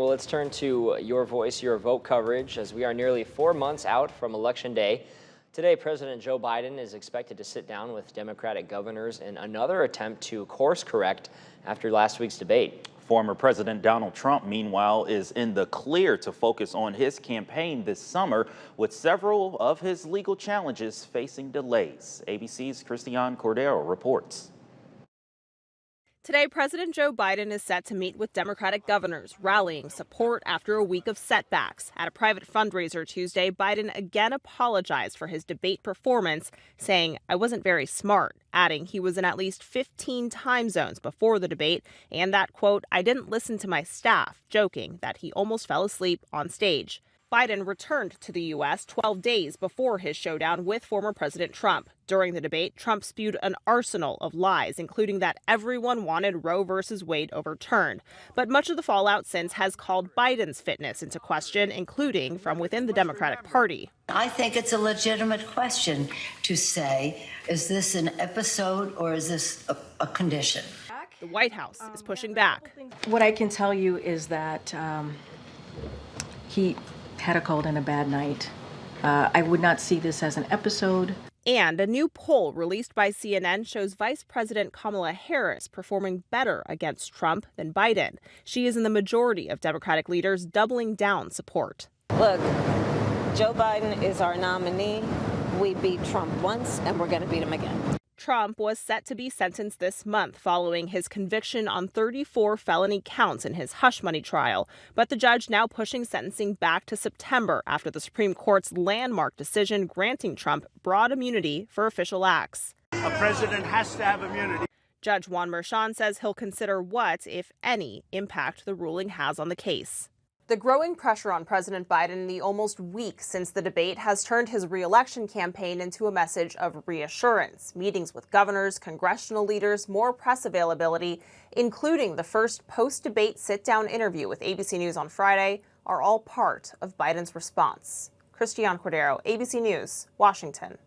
Well, let's turn to Your Voice, Your Vote coverage as we are nearly 4 months out from Election Day. Today, President Joe Biden is expected to sit down with Democratic governors in another attempt to course correct after last week's debate. Former President Donald Trump, meanwhile, is in the clear to focus on his campaign this summer, with several of his legal challenges facing delays. ABC's Christiane Cordero reports. Today, President Joe Biden is set to meet with Democratic governors, rallying support after a week of setbacks. At a private fundraiser Tuesday, Biden again apologized for his debate performance, saying, "I wasn't very smart," adding he was in at least 15 time zones before the debate, and that, quote, "I didn't listen to my staff," joking that he almost fell asleep on stage. Biden returned to the U.S. 12 days before his showdown with former President Trump. During the debate, Trump spewed an arsenal of lies, including that everyone wanted Roe v. Wade overturned. But much of the fallout since has called Biden's fitness into question, including from within the Democratic Party. I think it's a legitimate question to say, is this an episode or is this a condition? The White House is pushing back. What I can tell you is that he had a cold and a bad night. I would not see this as an episode. And a new poll released by CNN shows Vice President Kamala Harris performing better against Trump than Biden. She is in the majority of Democratic leaders doubling down support. Look, Joe Biden is our nominee. We beat Trump once, and we're going to beat him again. Trump was set to be sentenced this month following his conviction on 34 felony counts in his hush money trial. But the judge now pushing sentencing back to September after the Supreme Court's landmark decision granting Trump broad immunity for official acts. A president has to have immunity. Judge Juan Merchan says he'll consider what, if any, impact the ruling has on the case. The growing pressure on President Biden in the almost week since the debate has turned his re-election campaign into a message of reassurance. Meetings with governors, congressional leaders, more press availability, including the first post-debate sit-down interview with ABC News on Friday, are all part of Biden's response. Christiane Cordero, ABC News, Washington.